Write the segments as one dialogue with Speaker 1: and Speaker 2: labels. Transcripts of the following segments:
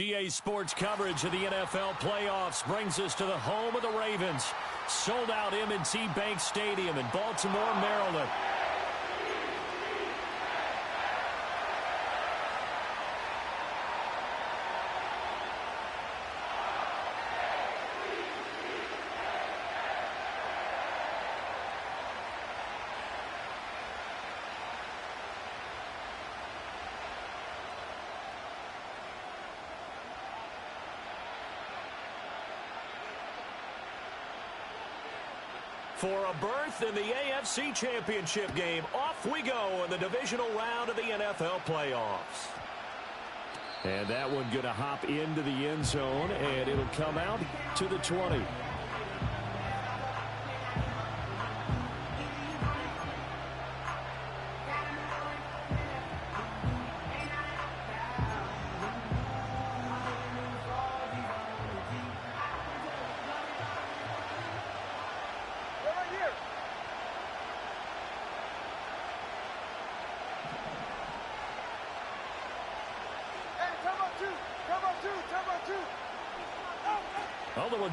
Speaker 1: EA Sports coverage of the NFL playoffs brings us to the home of the Ravens. Sold out M&T Bank Stadium in Baltimore, Maryland. For a berth in the AFC Championship game, off we go in the divisional round of the NFL playoffs. And that one going to hop into the end zone, and it'll come out to the 20.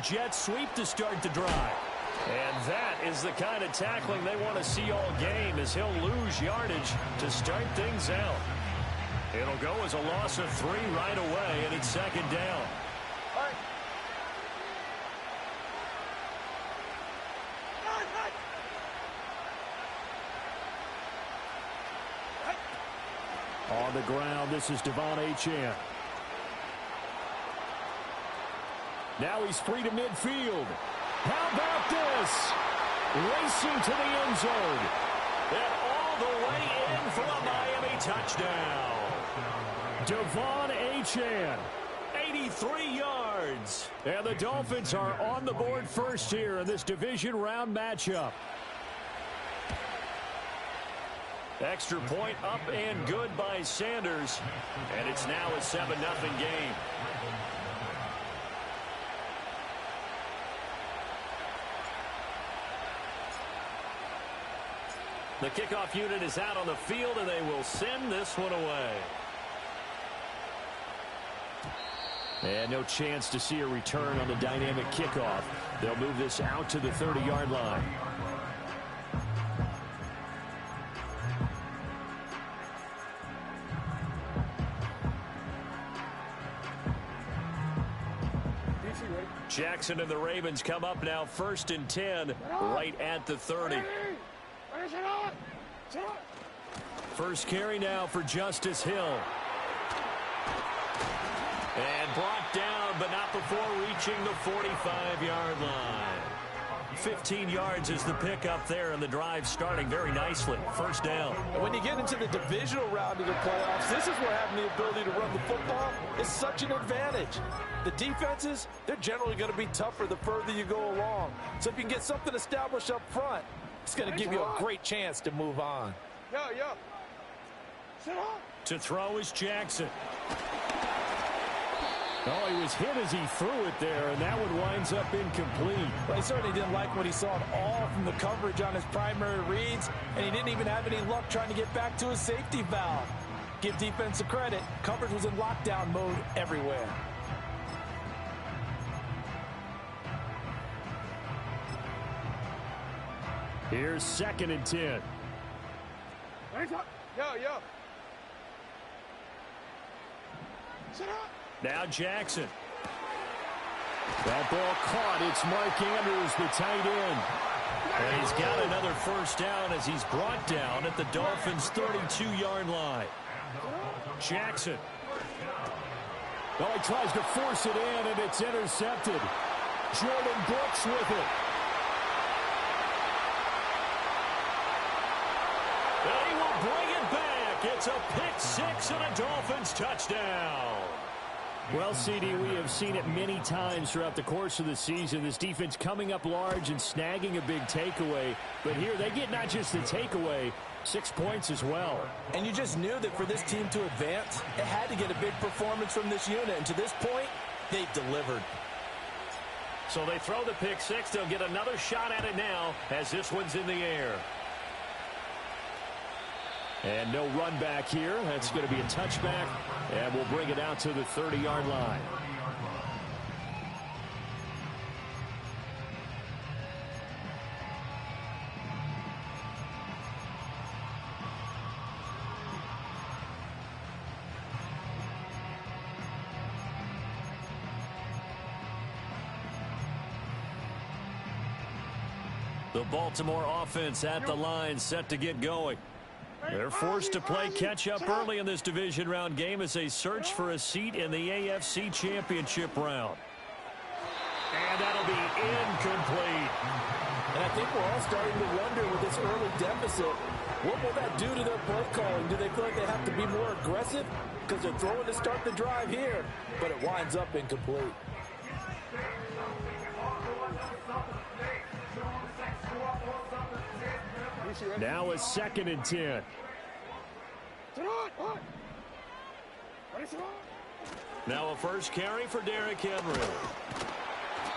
Speaker 1: Jet sweep to start the drive. And that is the kind of tackling they want to see all game, as he'll lose yardage to start things out. It'll go as a loss of 3 right away, and it's second down. On the ground, this is Devon Achane. Now he's free to midfield. How about this? Racing to the end zone. And all the way in for a Miami touchdown. Devon Achane, 83 yards. And the Dolphins are on the board first here in this division round matchup. Extra point up and good by Sanders. And it's now a 7-0 game. The kickoff unit is out on the field, and they will send this one away. And no chance to see a return on the dynamic kickoff. They'll move this out to the 30-yard line. Jackson and the Ravens come up now 1st and 10 right at the 30. First carry now for Justice Hill. And brought down, but not before reaching the 45-yard line. 15 yards is the pickup there, and the drive starting very nicely. First down.
Speaker 2: And when you get into the divisional round of the playoffs, this is where having the ability to run the football is such an advantage. The defenses, they're generally going to be tougher the further you go along. So if you can get something established up front, it's going to give you a great chance to move on.
Speaker 1: To throw is Jackson. Oh, he was hit as he threw it there, and that one winds up incomplete.
Speaker 2: Well, he certainly didn't like what he saw at all from the coverage on his primary reads, and he didn't even have any luck trying to get back to his safety valve. Give defense a credit. Coverage was in lockdown mode everywhere.
Speaker 1: Here's 2nd and 10. Now Jackson. That ball caught. It's Mark Andrews, the tight end. And he's got another first down as he's brought down at the Dolphins' 32-yard line. Jackson. Well, he tries to force it in, and it's intercepted. Jordan Brooks with it. And he will bring it back. It's a pick-6 and a Dolphins touchdown. Well, CD, we have seen it many times throughout the course of the season. This defense coming up large and snagging a big takeaway. But here they get not just the takeaway, 6 points as well.
Speaker 2: And you just knew that for this team to advance, it had to get a big performance from this unit. And to this point, they delivered.
Speaker 1: So they throw the pick-6. They'll get another shot at it now as this one's in the air. And no run back here. That's going to be a touchback, and we'll bring it out to the 30-yard line. The Baltimore offense at the line, set to get going. They're forced to play catch-up early in this division round game as they search for a seat in the AFC Championship round. And that'll be incomplete.
Speaker 2: And I think we're all starting to wonder with this early deficit, what will that do to their play calling? Do they feel like they have to be more aggressive? Because they're throwing to start the drive here, but it winds up incomplete.
Speaker 1: Now a 2nd and 10. Now a first carry for Derrick Henry.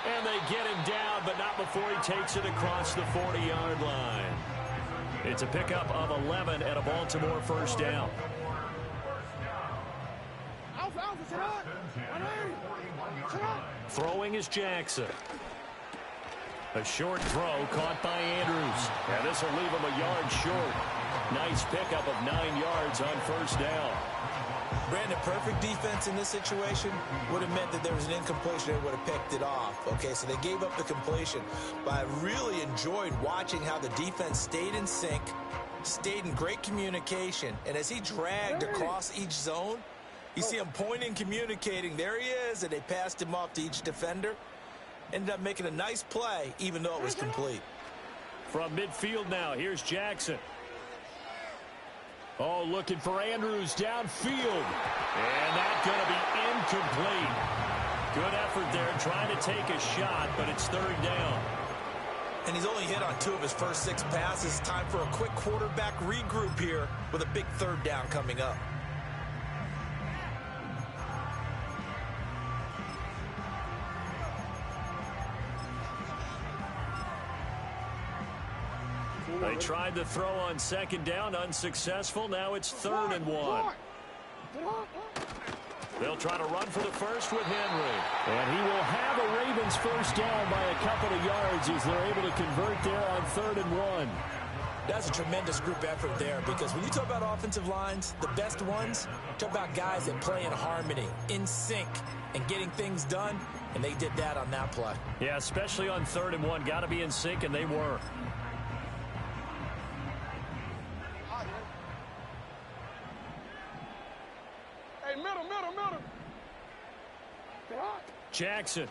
Speaker 1: And they get him down, but not before he takes it across the 40-yard line. It's a pickup of 11 and a Baltimore first down. Throwing is Jackson. A short throw caught by Andrews. And this will leave him a yard short. Nice pickup of 9 yards on first down.
Speaker 3: Brandon, perfect defense in this situation would have meant that there was an incompletion and would have picked it off. Okay, so they gave up the completion. But I really enjoyed watching how the defense stayed in sync, stayed in great communication. And as he dragged across each zone, you see him pointing, communicating. There he is, and they passed him off to each defender. Ended up making a nice play, even though it was complete.
Speaker 1: From midfield now, here's Jackson. Oh, looking for Andrews downfield. And that's going to be incomplete. Good effort there, trying to take a shot, but it's 3rd down.
Speaker 3: And he's only hit on 2 of his first 6 passes. Time for a quick quarterback regroup here with a big 3rd down coming up.
Speaker 1: They tried to throw on 2nd down, unsuccessful. Now it's 3rd and 1. They'll try to run for the first with Henry. And he will have a Ravens first down by a couple of yards as they're able to convert there on 3rd and 1.
Speaker 3: That's a tremendous group effort there, because when you talk about offensive lines, the best ones, talk about guys that play in harmony, in sync, and getting things done, and they did that on that play.
Speaker 1: Yeah, especially on 3rd and 1. Got to be in sync, and they were. Jackson.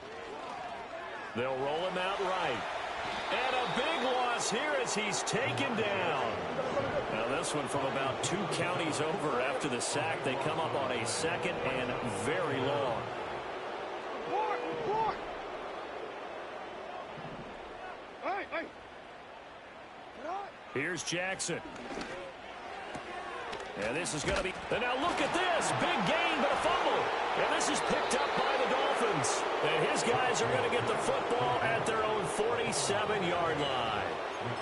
Speaker 1: They'll roll him out right. And a big loss here as he's taken down. Now this one from about 2 counties over after the sack. They come up on a 2nd and very long. Here's Jackson. And this is going to be... And now look at this. Big gain, but a fumble. And this is picked up by the Dolphins. And his guys are going to get the football at their own 47-yard line.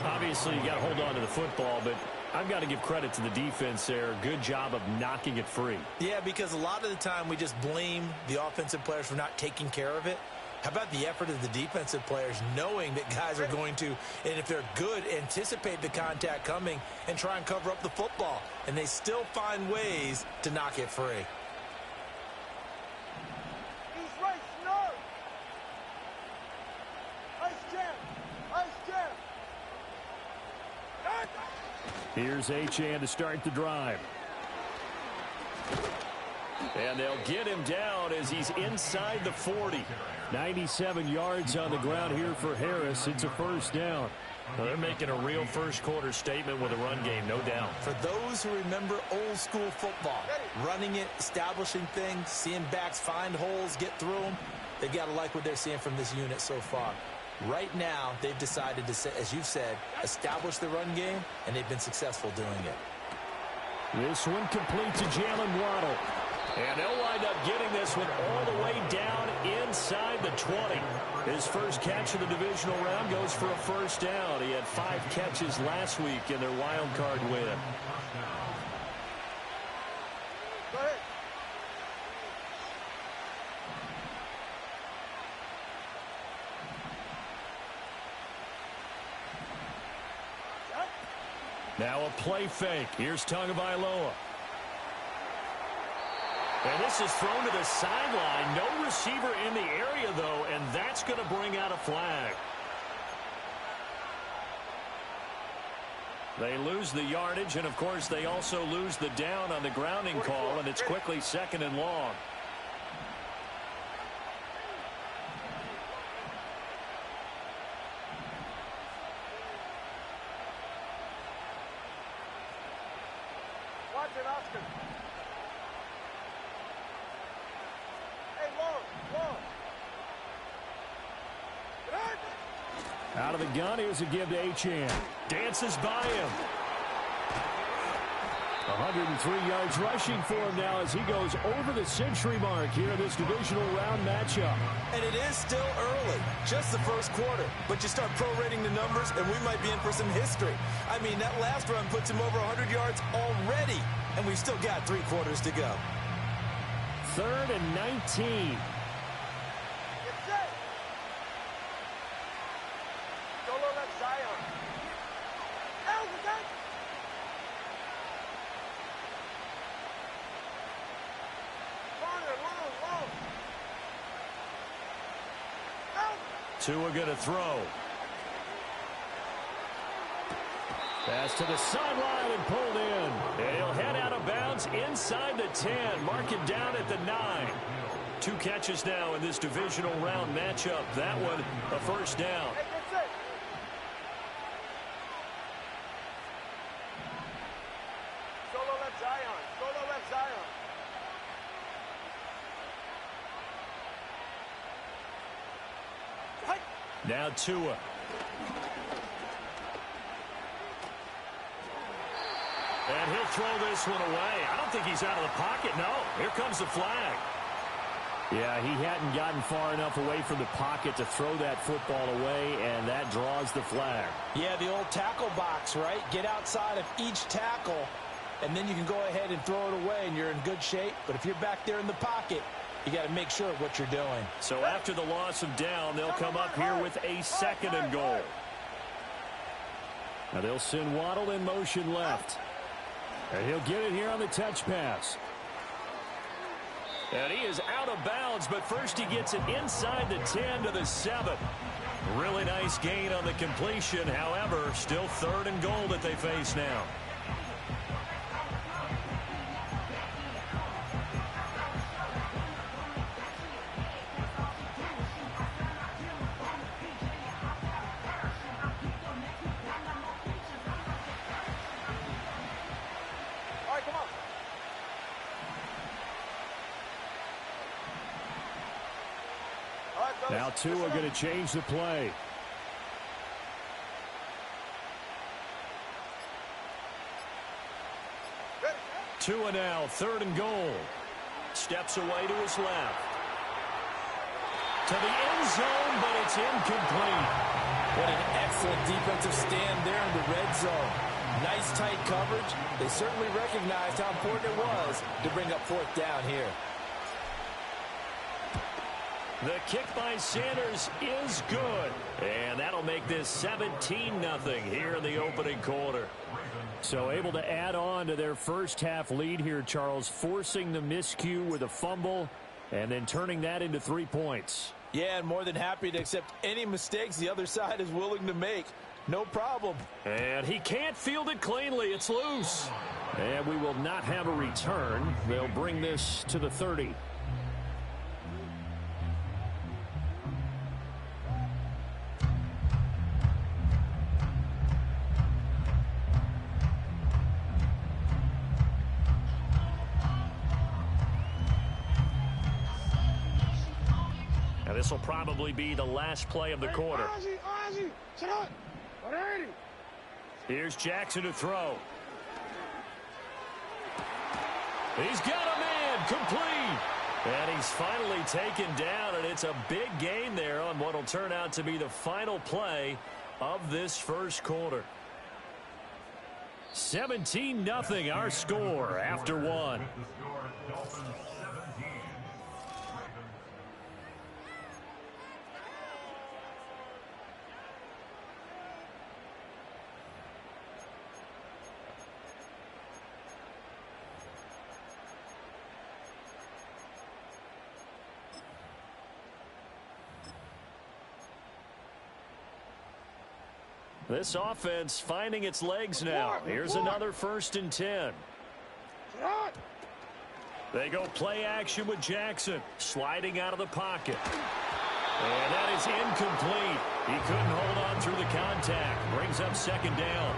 Speaker 1: Obviously, you got to hold on to the football, but I've got to give credit to the defense there. Good job of knocking it free.
Speaker 3: Yeah, because a lot of the time we just blame the offensive players for not taking care of it. How about the effort of the defensive players knowing that guys are going to, and if they're good, anticipate the contact coming and try and cover up the football. And they still find ways to knock it free.
Speaker 1: Here's Achane to start the drive. And they'll get him down as he's inside the 40. 97 yards on the ground here for Harris. It's a first down. Well, they're making a real first-quarter statement with a run game, no doubt.
Speaker 3: For those who remember old-school football, running it, establishing things, seeing backs find holes, get through them, they've got to like what they're seeing from this unit so far. Right now, they've decided to, as you've said, establish the run game, and they've been successful doing it.
Speaker 1: This one complete to Jalen Waddle. And they'll wind up getting this one all the way down inside the 20. His first catch of the divisional round goes for a first down. He had 5 catches last week in their wild card win. Now a play fake. Here's Tagovailoa. And this is thrown to the sideline. No receiver in the area, though, and that's going to bring out a flag. They lose the yardage, and, of course, they also lose the down on the grounding call, and it's quickly 2nd and long.
Speaker 4: Watch it, Oscar. Hey, long.
Speaker 1: Out of the gun, here's a give to Achane. Dances by him. 103 yards rushing for him now as he goes over the century mark here in this divisional round matchup.
Speaker 3: And it is still early, just the first quarter. But you start prorating the numbers, and we might be in for some history. I mean, that last run puts him over 100 yards already, and we've still got 3 quarters to go.
Speaker 1: 3rd and 19. Tua going to throw. Pass to the sideline and pulled in. And he'll head out of bounds inside the 10. Mark it down at the 9. 2 catches now in this divisional round matchup. That one a first down.
Speaker 4: Solo left Zion. Solo left Zion.
Speaker 1: Now Tua. And he'll throw this one away. I don't think he's out of the pocket. No, here comes the flag. Yeah, he hadn't gotten far enough away from the pocket to throw that football away, and that draws the flag.
Speaker 3: Yeah, the old tackle box, right? Get outside of each tackle, and then you can go ahead and throw it away, and you're in good shape. But if you're back there in the pocket, you got to make sure of what you're doing.
Speaker 1: So after the loss of down, they'll come up here with a 2nd and goal. Now they'll send Waddle in motion left. And he'll get it here on the touch pass. And he is out of bounds, but first he gets it inside the 10 to the 7. Really nice gain on the completion. However, still 3rd and goal that they face now. Now Tua going to change the play. Tua now, 3rd and goal. Steps away to his left. To the end zone, but it's incomplete.
Speaker 3: What an excellent defensive stand there in the red zone. Nice tight coverage. They certainly recognized how important it was to bring up 4th down here.
Speaker 1: The kick by Sanders is good. And that'll make this 17-0 here in the opening quarter. So able to add on to their first half lead here, Charles, forcing the miscue with a fumble and then turning that into 3 points.
Speaker 3: Yeah, and more than happy to accept any mistakes the other side is willing to make. No problem.
Speaker 1: And he can't field it cleanly. It's loose. And we will not have a return. They'll bring this to the 30. This will probably be the last play of the quarter. Here's Jackson to throw. He's got a man, complete. And he's finally taken down, and it's a big gain there on what will turn out to be the final play of this first quarter. 17-0 our score after 1. This offense finding its legs now. Here's another 1st and 10. They go play action with Jackson, sliding out of the pocket. And that is incomplete. He couldn't hold on through the contact. Brings up 2nd down.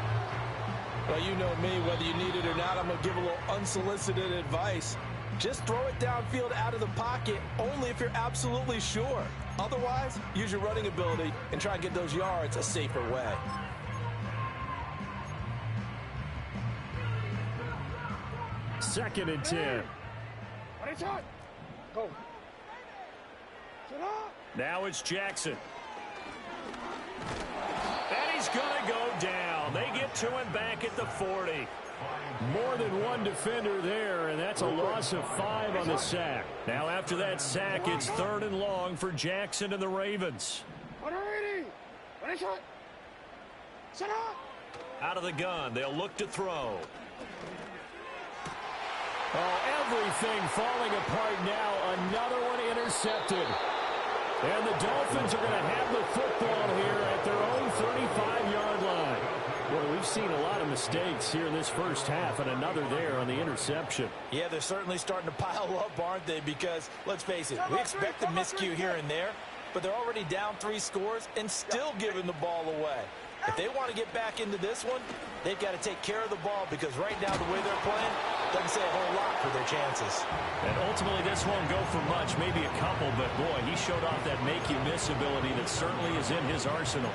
Speaker 2: Well, you know me, whether you need it or not, I'm going to give a little unsolicited advice. Just throw it downfield out of the pocket only if you're absolutely sure. Otherwise, use your running ability and try and get those yards a safer way.
Speaker 1: Second and 10.
Speaker 4: Go.
Speaker 1: Now it's Jackson. And he's going to go down. They get to him back at the 40. More than one defender there, and that's a loss of 5 on the sack. Now after that sack, it's 3rd and long for Jackson and the Ravens. Out of the gun, they'll look to throw. Oh, everything falling apart now. Another one intercepted. And the Dolphins are going to have the football here at their own 35-yard line. Boy, we've seen a lot of mistakes here in this first half, and another there on the interception.
Speaker 3: Yeah, they're certainly starting to pile up, aren't they? Because, let's face it, we expect a miscue here and there, but they're already down 3 scores and still giving the ball away. If they want to get back into this one, they've got to take care of the ball, because right now the way they're playing doesn't say a whole lot for their chances.
Speaker 1: And ultimately this won't go for much, maybe a couple, but boy, he showed off that make-you-miss ability that certainly is in his arsenal.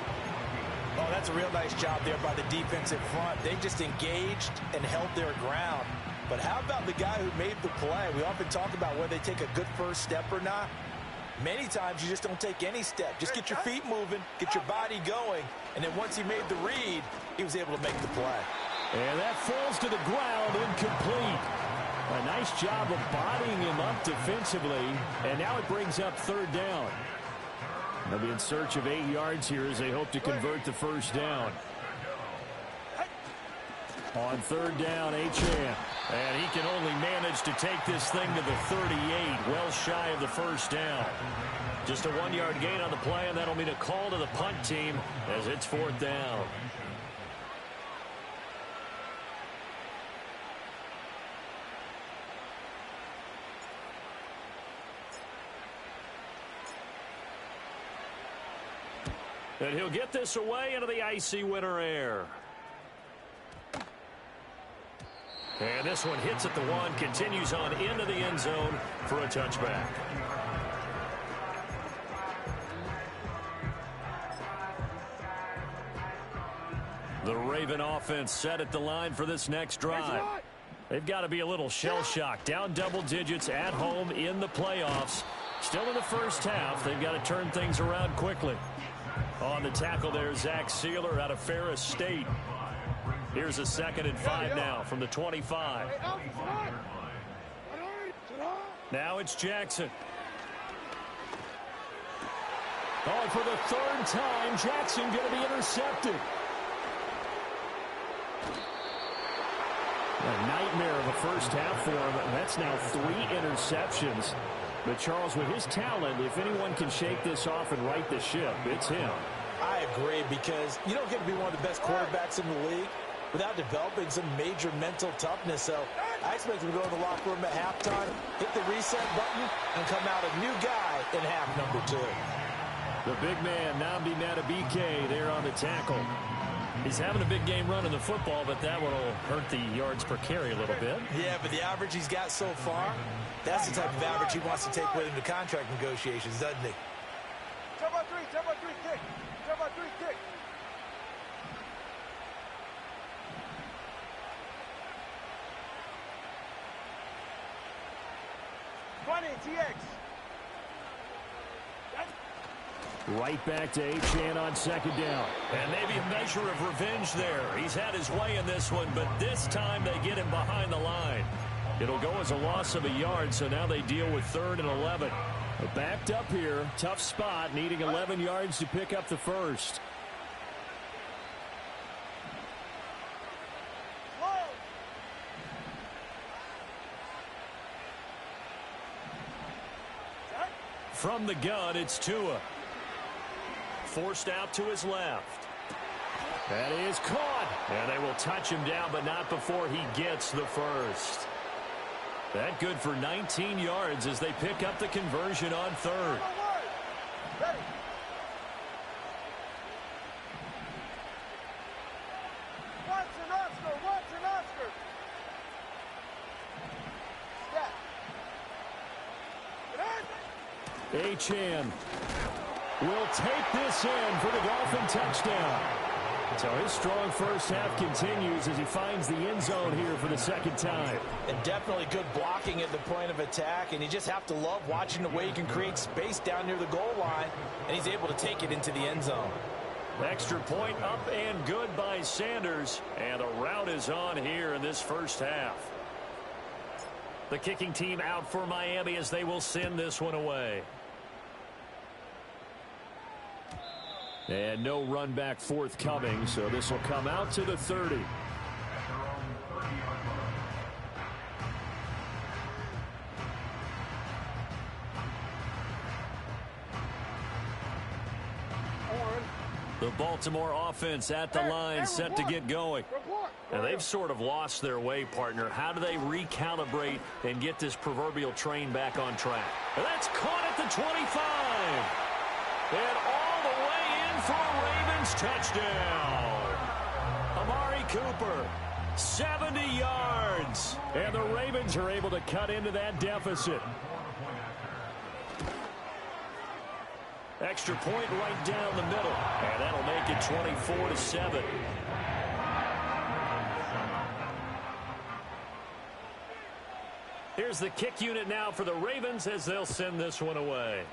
Speaker 3: Oh, that's a real nice job there by the defensive front. They just engaged and held their ground. But how about the guy who made the play? We often talk about whether they take a good first step or not. Many times you just don't take any step. Just get your feet moving, get your body going, and then once he made the read, he was able to make the play.
Speaker 1: And that falls to the ground, incomplete. A nice job of bodying him up defensively, and now it brings up 3rd down. They'll be in search of 8 yards here as they hope to convert the 1st down. On 3rd down, Achane. And he can only manage to take this thing to the 38, well shy of the 1st down. Just a 1-yard gain on the play, and that'll mean a call to the punt team as it's 4th down. And he'll get this away into the icy winter air. And this one hits at the 1, continues on into the end zone for a touchback. The Raven offense set at the line for this next drive. They've got to be a little shell-shocked. Down double digits at home in the playoffs. Still in the first half. They've got to turn things around quickly. On the tackle there, Zach Sealer out of Ferris State. Here's a 2nd and 5 now from the 25. Now it's Jackson. Oh, for the 3rd time, Jackson going to be intercepted. A nightmare of a first half for him. That's now 3 interceptions. But Charles, with his talent, if anyone can shake this off and right the ship, it's him.
Speaker 3: I agree, because you don't get to be one of the best quarterbacks in the league without developing some major mental toughness. So I expect him to go to the locker room at halftime, hit the reset button, and come out a new guy in half number 2.
Speaker 1: The big man, Nnamdi Madubuike, there on the tackle. He's having a big game running the football, but that one will hurt the yards per carry a little bit.
Speaker 3: Yeah, but the average he's got so far, that's the type of average he wants to take with him to contract negotiations, doesn't he?
Speaker 4: 10 by 3, kick. 10 by 3, kick. TX.
Speaker 1: Right back to Achane on 2nd down. And maybe a measure of revenge there. He's had his way in this one, but this time they get him behind the line. It'll go as a loss of a yard, so now they deal with 3rd and 11. Backed up here, tough spot, needing 11 yards to pick up the 1st. From the gun, it's Tua. Forced out to his left. That is caught. And they will touch him down, but not before he gets the first. That good for 19 yards as they pick up the conversion on third.
Speaker 4: Ready. Watson, Oscar. Step.
Speaker 1: Achane will take this in for the Dolphin touchdown. So his strong first half continues as he finds the end zone here for the second time.
Speaker 3: And definitely good blocking at the point of attack, and you just have to love watching the way he can create space down near the goal line, and he's able to take it into the end zone.
Speaker 1: Extra point up and good by Sanders, and the route is on here in this first half. The kicking team out for Miami as they will send this one away. And no run back forthcoming, so this will come out to the 30. The Baltimore offense at the line, set to get going. And they've sort of lost their way, partner. How do they recalibrate and get this proverbial train back on track? And that's caught at the 25. And all the way in for a Ravens touchdown. Amari Cooper, 70 yards. And the Ravens are able to cut into that deficit. Extra point right down the middle. And that'll make it 24-7. Here's the kick unit now for the Ravens as they'll send this one away.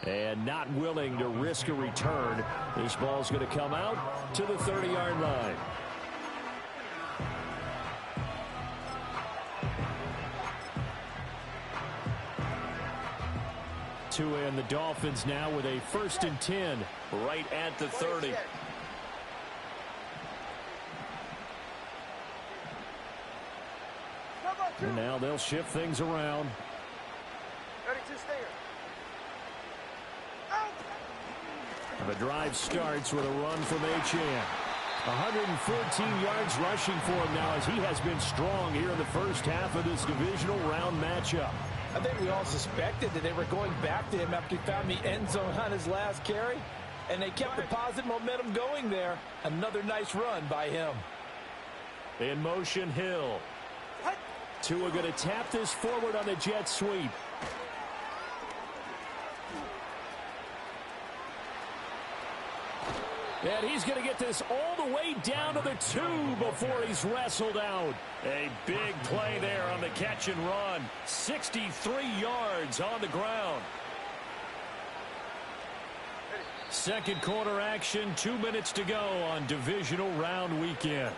Speaker 1: And not willing to risk a return. This ball's going to come out to the 30-yard line. And the Dolphins now with a 1st and 10 right at the 30. And now they'll shift things around. The drive starts with a run from Achane. 114 yards rushing for him now as he has been strong here in the first half of this divisional round matchup.
Speaker 2: I think we all suspected that they were going back to him after he found the end zone on his last carry. And they kept the positive momentum going there. Another nice run by him.
Speaker 1: In motion, Hill. Tua going to tap this forward on the jet sweep. And he's going to get this all the way down to the 2 before he's wrestled out. A big play there on the catch and run. 63 yards on the ground. Second quarter action, 2 minutes to go on divisional round weekend.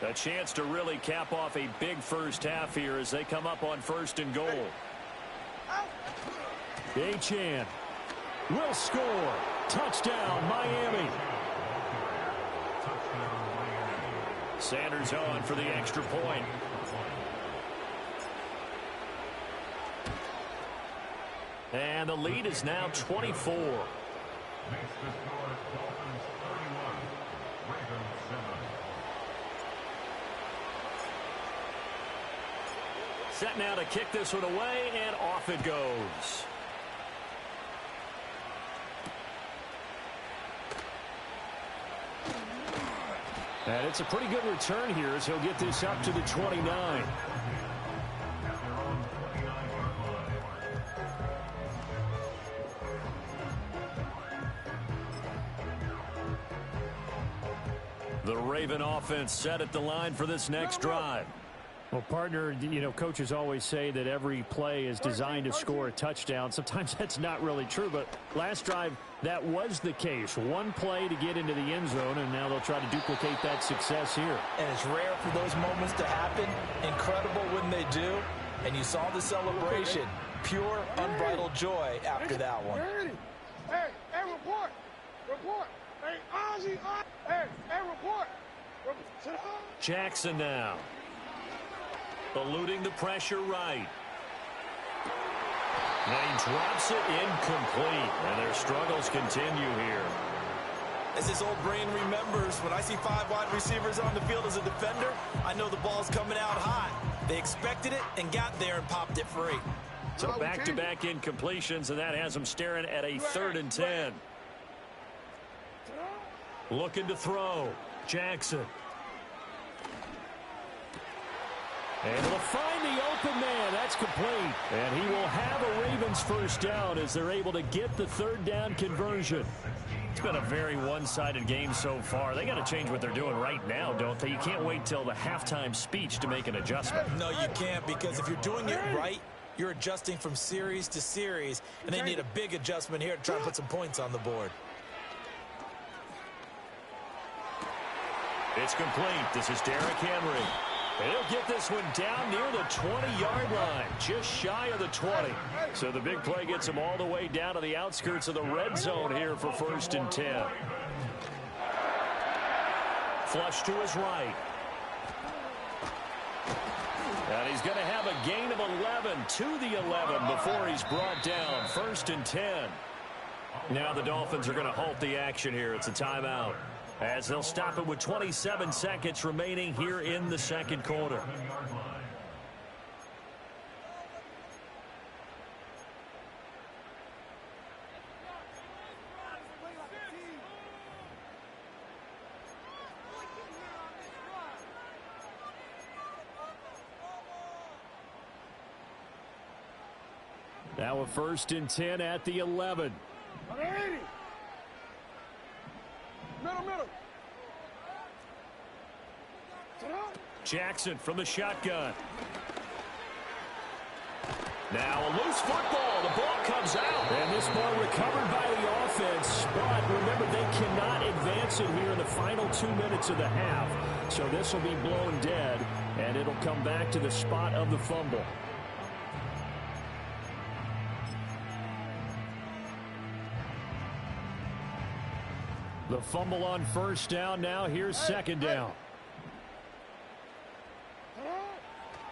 Speaker 1: A chance to really cap off a big first half here as they come up on 1st and goal. Achane will score. Touchdown, Miami. Sanders on for the extra point. And the lead is now 24. Set now to kick this one away, and off it goes. And it's a pretty good return here as he'll get this up to the 29. The Raven offense set at the line for this next drive. Well, partner, you know, coaches always say that every play is designed to score a touchdown. Sometimes that's not really true, but last drive, that was the case. One play to get into the end zone, and now they'll try to duplicate that success here.
Speaker 2: And it's rare for those moments to happen. Incredible when they do. And you saw the celebration. Pure, unbridled joy after that one.
Speaker 4: Hey, report. Hey, Ozzy. Hey, report.
Speaker 1: Jackson now. Eluding the pressure right. And he drops it incomplete. And their struggles continue here.
Speaker 3: As his old brain remembers, when I see 5 wide receivers on the field as a defender, I know the ball's coming out hot. They expected it and got there and popped it free.
Speaker 1: So back-to-back incompletions, and that has them staring at a 3rd and 10. Looking to throw. Jackson. Able to find the open man. That's complete. And he will have a Ravens first down as they're able to get the 3rd down conversion. It's been a very one-sided game so far. They got to change what they're doing right now, don't they? You can't wait till the halftime speech to make an adjustment.
Speaker 3: No, you can't, because if you're doing it right, you're adjusting from series to series, and they need a big adjustment here to try and put some points on the board.
Speaker 1: It's complete. This is Derrick Henry. And he'll get this one down near the 20-yard line, just shy of the 20. So the big play gets him all the way down to the outskirts of the red zone here for 1st and 10. Flush to his right. And he's going to have a gain of 11 to the 11 before he's brought down. 1st and 10. Now the Dolphins are going to halt the action here. It's a timeout, as they'll stop it with 27 seconds remaining here in the 2nd quarter. Now a 1st and 10 at the 11. Jackson from the shotgun. Now a loose football. The ball comes out. And this ball recovered by the offense. But remember, they cannot advance it here in the final 2 minutes of the half. So this will be blown dead, and it'll come back to the spot of the fumble. The fumble on 1st down. Now here's 2nd down.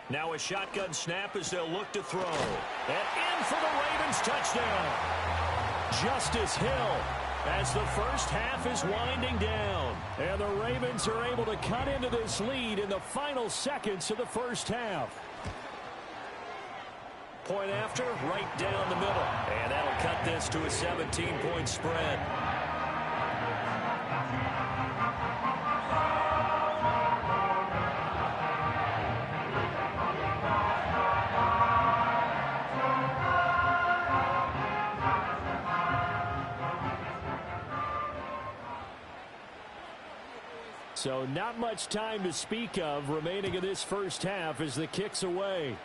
Speaker 1: Now a shotgun snap as they'll look to throw. And in for the Ravens touchdown. Justice Hill, as the first half is winding down. And the Ravens are able to cut into this lead in the final seconds of the first half. Point after, right down the middle. And that'll cut this to a 17-point spread. So not much time to speak of remaining in this first half as the kick's away.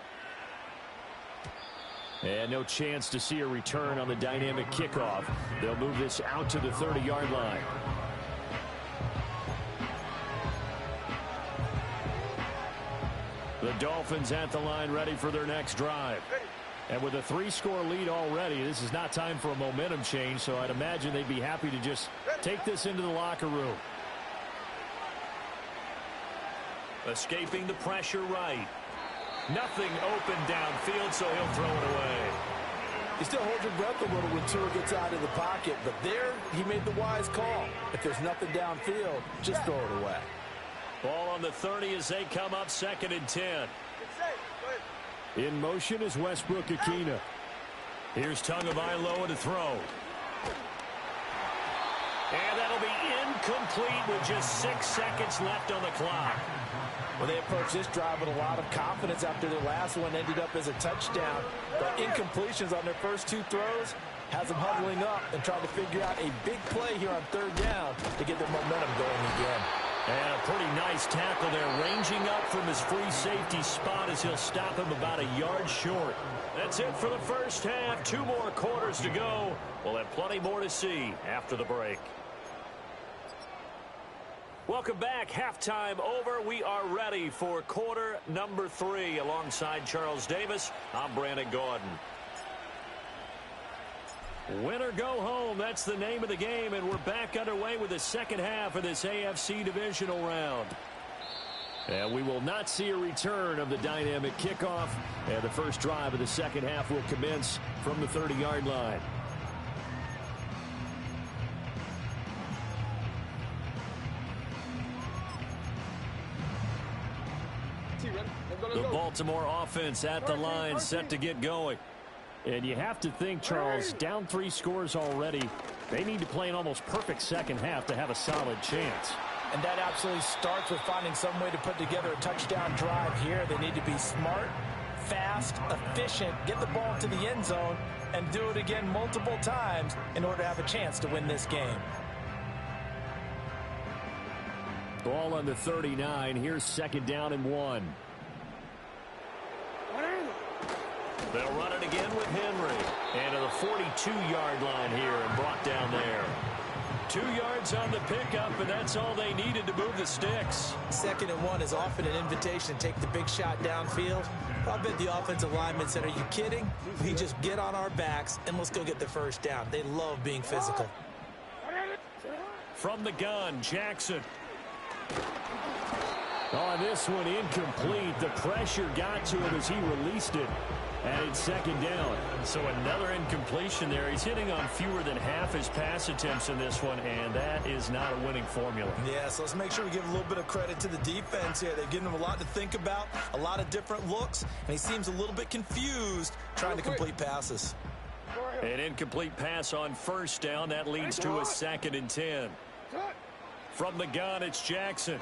Speaker 1: And no chance to see a return on the dynamic kickoff. They'll move this out to the 30-yard line. The Dolphins at the line, ready for their next drive. And with a 3-score lead already, this is not time for a momentum change, so I'd imagine they'd be happy to just take this into the locker room. Escaping the pressure right. Nothing open downfield, so he'll throw it away.
Speaker 2: You still hold your breath a little when Tua gets out of the pocket, but there he made the wise call. If there's nothing downfield, just throw it away.
Speaker 1: Ball on the 30 as they come up 2nd and 10. In motion is Westbrook-Akina. Here's Tagovailoa to throw. And that'll be incomplete with just 6 seconds left on the clock.
Speaker 2: Well, they approached this drive with a lot of confidence after their last one ended up as a touchdown. But incompletions on their first 2 throws has them huddling up and trying to figure out a big play here on 3rd down to get their momentum going again.
Speaker 1: And a pretty nice tackle there, ranging up from his free safety spot as he'll stop him about a yard short. That's it for the first half. 2 more quarters to go. We'll have plenty more to see after the break. Welcome back. Halftime over. We are ready for quarter number 3. Alongside Charles Davis, I'm Brandon Gaudin. Win or go home, that's the name of the game, and we're back underway with the second half of this AFC divisional round. And we will not see a return of the dynamic kickoff, and the first drive of the second half will commence from the 30-yard line. The Baltimore offense at the line, set to get going. And you have to think, Charles, down 3 scores already. They need to play an almost perfect second half to have a solid chance.
Speaker 3: And that absolutely starts with finding some way to put together a touchdown drive here. They need to be smart, fast, efficient, get the ball to the end zone, and do it again multiple times in order to have a chance to win this game.
Speaker 1: Ball on the 39. Here's 2nd down and 1. They'll run it again with Henry. And to the 42-yard line here and brought down there. 2 yards on the pickup, and that's all they needed to move the sticks.
Speaker 3: 2nd and 1 is often an invitation to take the big shot downfield. I bet the offensive linemen said, are you kidding? We just get on our backs and let's go get the first down. They love being physical.
Speaker 1: From the gun, Jackson. On this one, incomplete. The pressure got to him as he released it. And it's 2nd down. So another incompletion there. He's hitting on fewer than half his pass attempts in this one, and that is not a winning formula.
Speaker 3: Yeah, so let's make sure we give a little bit of credit to the defense here. They've given him a lot to think about, a lot of different looks, and he seems a little bit confused trying to complete passes.
Speaker 1: An incomplete pass on 1st down. That leads to a 2nd and 10. From the gun, it's Jackson.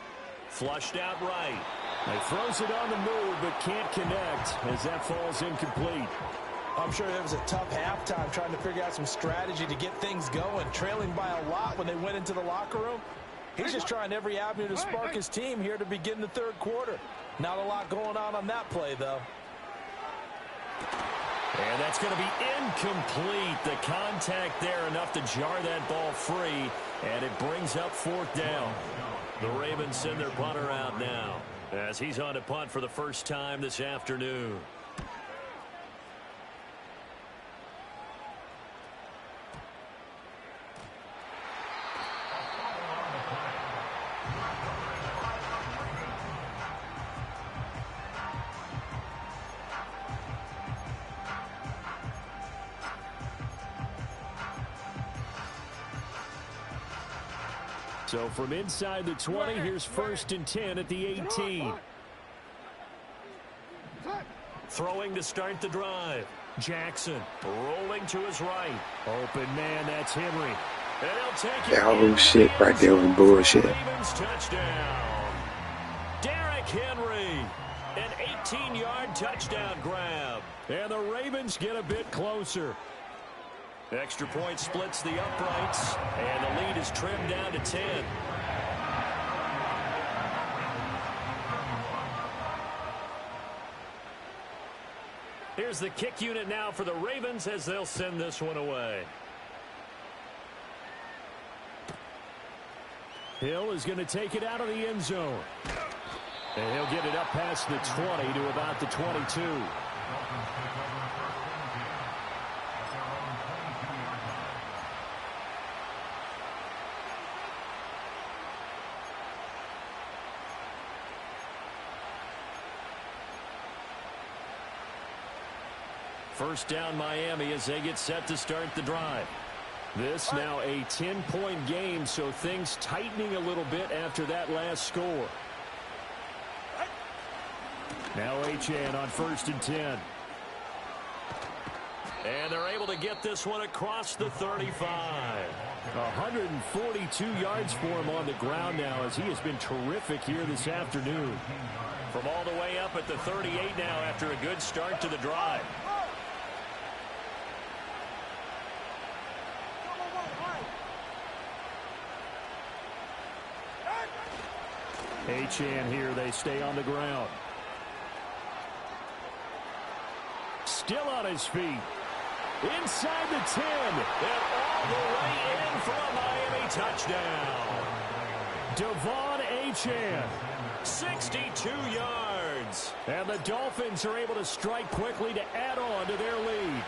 Speaker 1: Flushed out right. He throws it on the move, but can't connect as that falls incomplete.
Speaker 3: I'm sure there was a tough halftime trying to figure out some strategy to get things going. Trailing by a lot when they went into the locker room. He's just trying every avenue to spark his team here to begin the 3rd quarter. Not a lot going on that play, though.
Speaker 1: And that's going to be incomplete. The contact there enough to jar that ball free, and it brings up 4th down. The Ravens send their punter out now as he's on to punt for the first time this afternoon. So from inside the 20, here's 1st and 10 at the 18. Throwing to start the drive. Jackson rolling to his right. Open man, that's Henry. And he'll take it.
Speaker 5: That whole shit right there was bullshit.
Speaker 1: Ravens touchdown. Derrick Henry. An 18-yard touchdown grab. And the Ravens get a bit closer. Extra point splits the uprights, and the lead is trimmed down to 10. Here's the kick unit now for the Ravens as they'll send this one away. Hill is going to take it out of the end zone. And he'll get it up past the 20 to about the 22. First down Miami as they get set to start the drive. This now a 10-point game, so things tightening a little bit after that last score. Now Achane on 1st and 10. And they're able to get this one across the 35. 142 yards for him on the ground now as he has been terrific here this afternoon. From all the way up at the 38 now after a good start to the drive. Achane here, they stay on the ground. Still on his feet. Inside the 10. And all the way in for a Miami touchdown. Devon Achane. 62 yards. And the Dolphins are able to strike quickly to add on to their lead.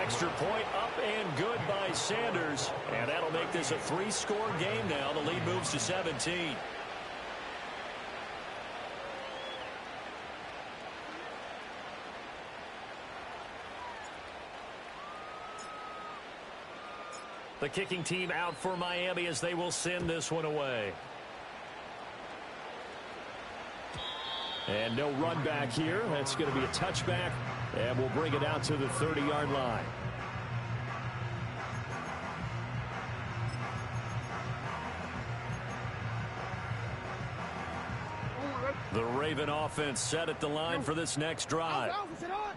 Speaker 1: Extra point up and good by Sanders. And that'll make this a 3-score game now. The lead moves to 17. The kicking team out for Miami as they will send this one away. And no run back here. That's going to be a touchback. And we'll bring it out to the 30-yard line. The Raven offense set at the line for this next drive.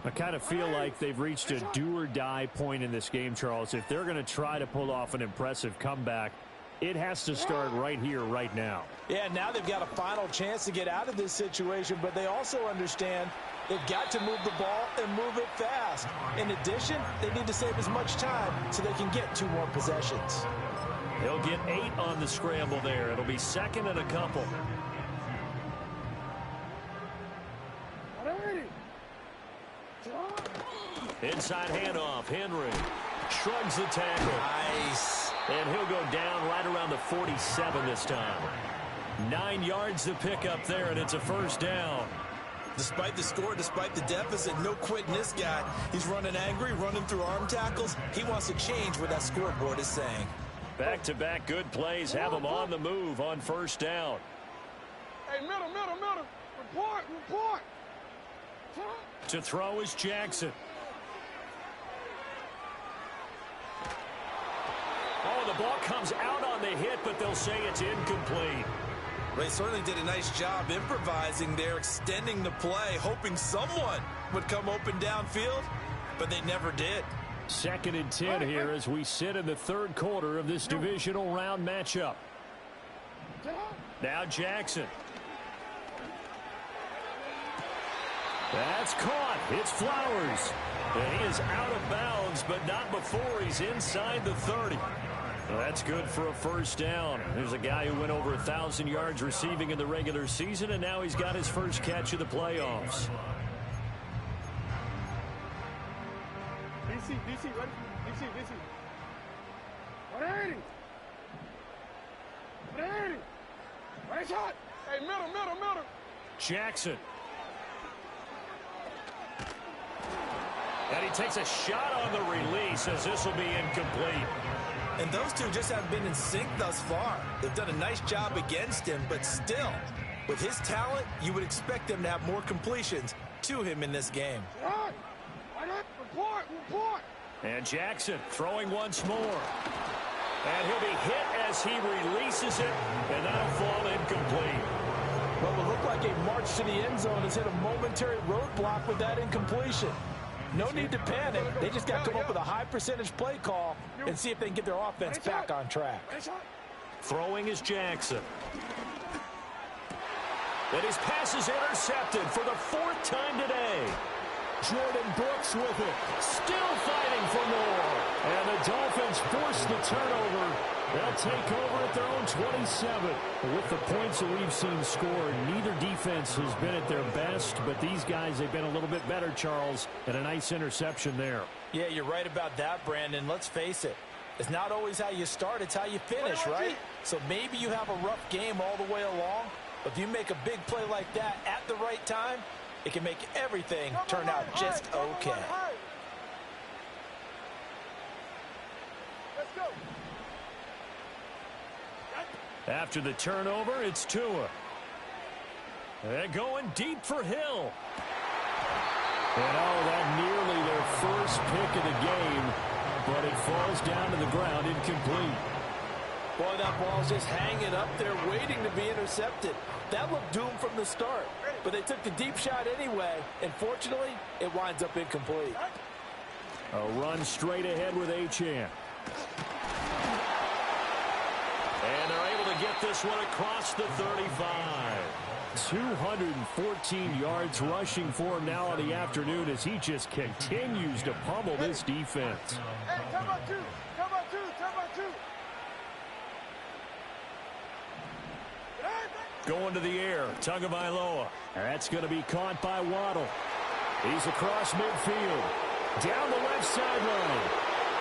Speaker 1: I kind of feel like they've reached a do-or-die point in this game, Charles. If they're going to try to pull off an impressive comeback, it has to start right here, right now.
Speaker 2: Yeah, now they've got a final chance to get out of this situation, but they also understand they've got to move the ball and move it fast. In addition, they need to save as much time so they can get 2 more possessions.
Speaker 1: They'll get 8 on the scramble there. It'll be 2nd and a couple. Inside handoff. Henry shrugs the tackle.
Speaker 3: Nice.
Speaker 1: And he'll go down right around the 47 this time. 9 yards to pick up there, and it's a first down.
Speaker 3: Despite the score, despite the deficit, no quitting this guy. He's running angry, running through arm tackles. He wants to change what that scoreboard is saying.
Speaker 1: Back-to-back good plays have him on the move on first down.
Speaker 4: Hey, middle. Report.
Speaker 1: To throw is Jackson. Oh, the ball comes out on the hit, but they'll say it's incomplete.
Speaker 3: They certainly did a nice job improvising there, extending the play, hoping someone would come open downfield, but they never did.
Speaker 1: 2nd and 10 here as we sit in the 3rd quarter of this divisional round matchup. Now Jackson. That's caught. It's Flowers. And he is out of bounds, but not before he's inside the 30. Well, that's good for a first down. There's a guy who went over 1,000 yards receiving in the regular season, and now he's got his first catch of the playoffs.
Speaker 4: DC, ready? DC. 180. Right shot. Hey, middle.
Speaker 1: Jackson. And he takes a shot on the release as this will be incomplete.
Speaker 3: And those two just haven't been in sync thus far. They've done a nice job against him, but still, with his talent, you would expect them to have more completions to him in this game.
Speaker 4: Report.
Speaker 1: And Jackson throwing once more. And he'll be hit as he releases it, and that'll fall incomplete.
Speaker 2: What will look like a march to the end zone has hit a momentary roadblock with that incompletion. No need to panic. They just got to come up with a high percentage play call and see if they can get their offense back on track.
Speaker 1: Throwing is Jackson. And his pass is intercepted for the 4th time today. Jordan Brooks with it. Still fighting for more. And the Dolphins force the turnover. They'll take over at their own 27. With the points that we've seen scored, neither defense has been at their best, but these guys, they've been a little bit better, Charles, and a nice interception there.
Speaker 2: Yeah, you're right about that, Brandon. Let's face it. It's not always how you start, it's how you finish, right? So maybe you have a rough game all the way along, but if you make a big play like that at the right time, it can make everything turn out just okay.
Speaker 4: Let's go.
Speaker 1: After the turnover, it's Tua. They're going deep for Hill. And that nearly their first pick of the game, but it falls down to the ground incomplete.
Speaker 2: Boy, that ball's just hanging up there waiting to be intercepted. That looked doomed from the start, but they took the deep shot anyway, and fortunately, it winds up incomplete.
Speaker 1: A run straight ahead with Achane. And they're able to get this one across the 35. 214 yards rushing for him now on the afternoon as he just continues to pummel this defense.
Speaker 4: Hey, come on, two.
Speaker 1: Going to the air, Tagovailoa. That's going to be caught by Waddle. He's across midfield. Down the left sideline.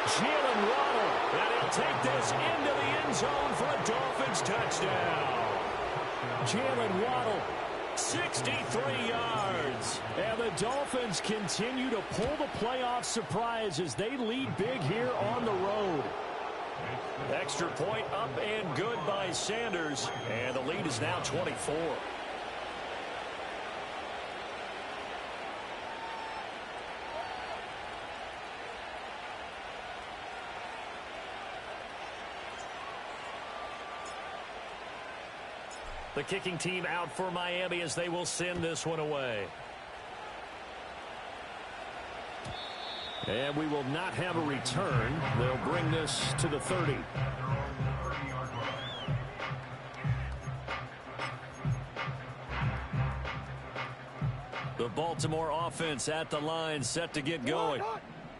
Speaker 1: Jalen Waddle. And he'll take this into the end zone for a Dolphins touchdown. Jalen Waddle, 63 yards. And the Dolphins continue to pull the playoff surprise as they lead big here on the road. Extra point up and good by Sanders. And the lead is now 24. The kicking team out for Miami as they will send this one away. And we will not have a return. They'll bring this to the 30. The Baltimore offense at the line, set to get going.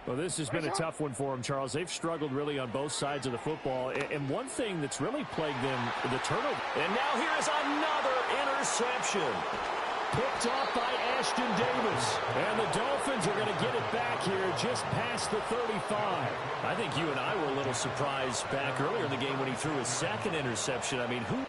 Speaker 1: Well, this has been a tough one for them, Charles. They've struggled really on both sides of the football. And one thing that's really plagued them, the turnover. And now here is another interception. Picked off by Ashton Davis. And the Dolphins are going to get it back here just past the 35. I think you and I were a little surprised back earlier in the game when he threw his second interception. I mean, who...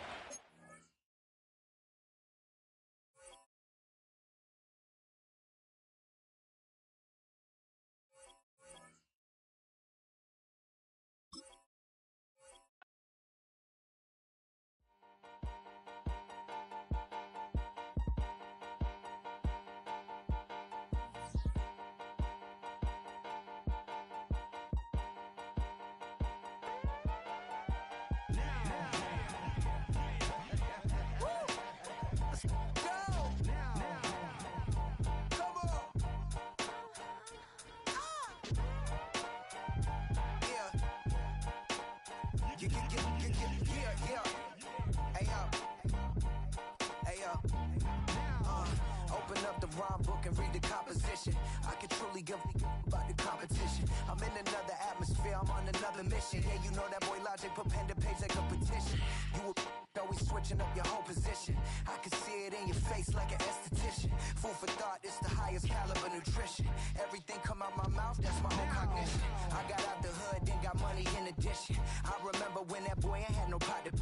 Speaker 6: Open up the rhyme book and read the composition. I can truly give about the competition. I'm in another atmosphere, I'm on another mission. Yeah, you know that boy Logic put pen to page like a petition. You always switching up your whole position. I can see it in your face like an esthetician. Food for thought, it's the highest caliber nutrition. Everything come out my mouth, that's my own cognition. I got out the hood, then got money in addition. I remember when that boy ain't had no pot to...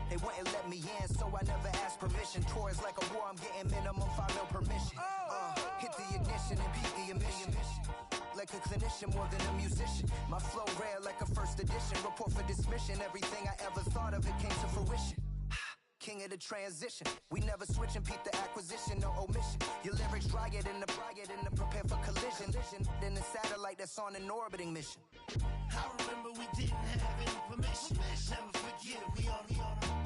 Speaker 6: They wouldn't let me in, so I never asked permission. Tours like a war, I'm getting minimum 5 mil permission. Hit the ignition and beat the emission. Like a clinician more than a musician. My flow rare like a first edition. Report for dismission. Everything I ever thought of, it came to fruition. King of the transition. We never switch and peep the acquisition, no omission. Your lyrics dry it in the prepare for collision. Then the satellite that's on an orbiting mission.
Speaker 7: I remember we didn't have any permission. Never forget, we on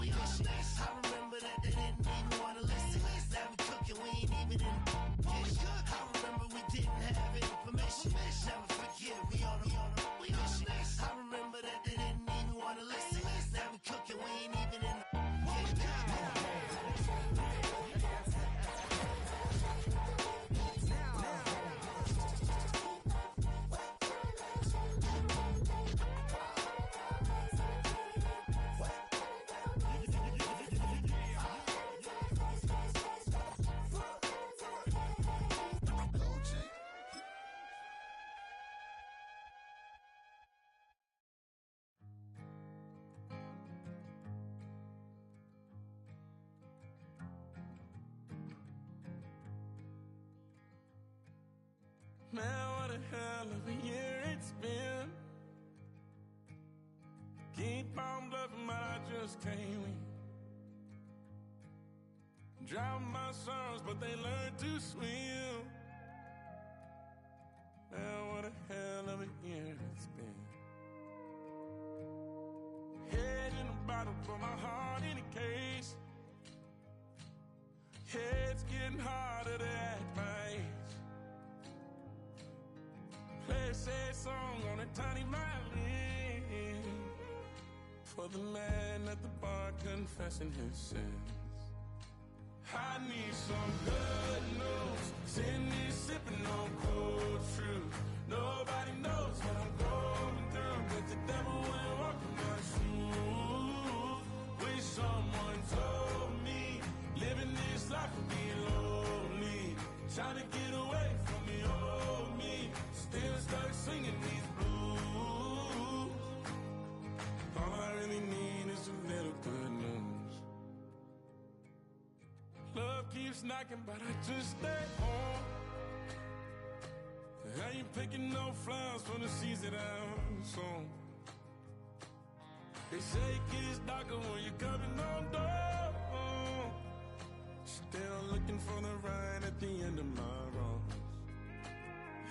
Speaker 7: mission. I remember that they didn't even want to listen. Now we cooking, we ain't even in kitchen. I remember we didn't have any permission. Never forget, we on mission. I remember that they didn't even want to listen. Now we cooking, we ain't even in
Speaker 8: Man, what a hell of a year it's been. Keep on bluffing, but I just can't win. Drown my sons, but they learn to swim. Man, what a hell of a year it's been. Head in a bottle, put my heart in a case. Head's getting harder to act my age. Play a sad song on a tiny violin for the man at the bar confessing his sins. I need some good news. Send me sipping on cold truth. Nobody knows what I'm going through, but the devil will walk in my shoes. Wish someone told me living this life would be lonely. Trying to get away from the old me. Still it's knocking, but I just stay home. I ain't picking no flowers for the season out soon. They say it gets darker when you're coming on door. Still looking for the right at the end of my road.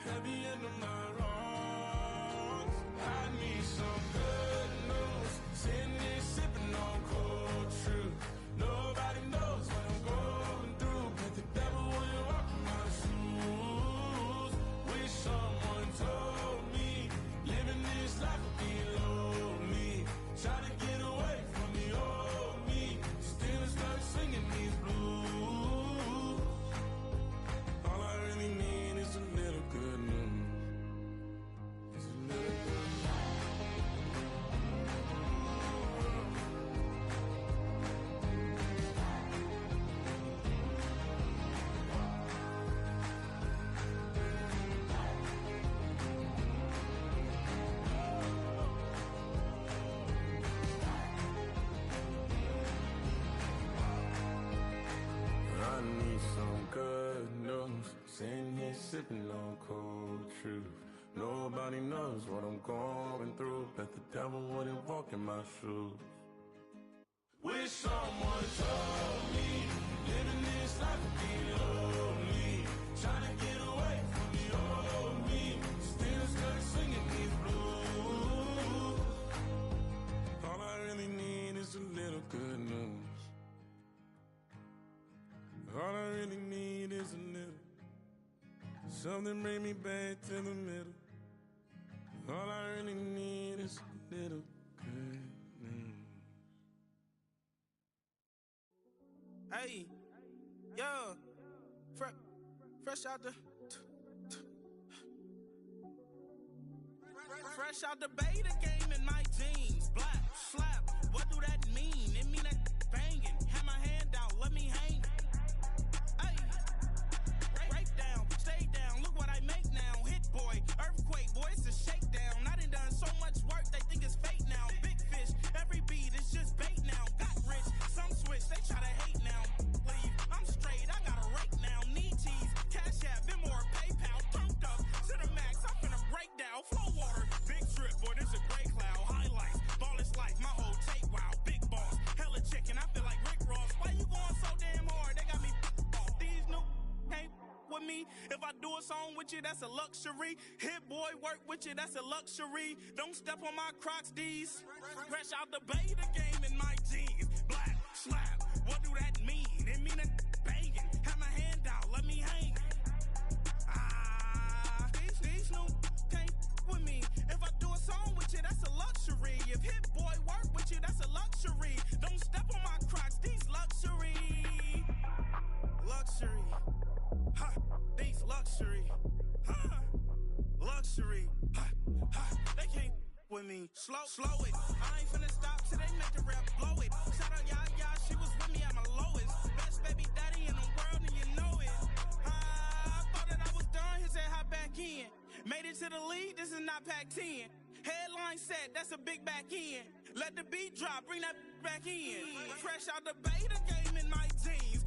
Speaker 8: At the end of my road, I need some good news. Sitting there sipping on cold truth. Nobody knows what I'm going through, but the devil will walk in my shoes. Wish someone told me living this life would be lonely. Try to get away from the old me. Still start singing these blues. All I really need is a little good news. It's a little good news. I need some good news. Sitting here sipping on cold truth. Nobody knows what I'm going through, but the devil wouldn't walk in my shoes. Wish someone told me living this life would be lonely. Trying to get away from the old me. Still start singing these blues. All I really need is a little good news. All I really need is a little. Something bring me back to the middle. All I really need is a little good news.
Speaker 9: Hey, yo, fresh out the fresh out the beta game in my jeans. Black slap, what do that mean? It mean that banging. Have my hand out, let me hang. Hey, break down, stay down. Look what I make now. Hit boy, earthquake, boy, it's a shakedown. I done so much work, they think it's fake now. Big fish, every beat is just bait now. Got rich, some switch, they try to hate now. Leave, I'm straight, I got a rake now. Need cheese, cash app, Venmo or PayPal. Turned up to the max, I'm finna break down. Flow water, big trip, boy, this a gray cloud. Highlights, ball is life, my whole tape wild. Big boss, hella chicken, I feel like Rick Ross. Why you going so damn hard? They got me off. These new can't with me. If I do a song with you, that's a luxury. Hit boy, work with you, that's a luxury. Don't step on my Crocs, D's. Fresh out the beta game in my jeans. Black slap, what do that mean? It mean a banging. Have my hand out, let me hang. These new can't with me. If I do a song with you, that's a luxury. If hit boy work with you, that's a luxury. Don't step on my Crocs, these luxury. Luxury. Ha, these luxury. Ha, luxury. Ha, ha, they can't with me. Slow it. I ain't finna stop till they make the rap blow it. Shout out Yaya, she was with me at my lowest. Best baby daddy in the world and you know it. I thought that I was done, his head hot back in. Made it to the lead, this is not Pac-10. Headline set, that's a big back end. Let the beat drop, bring that back in. Fresh out the beta game in my jeans.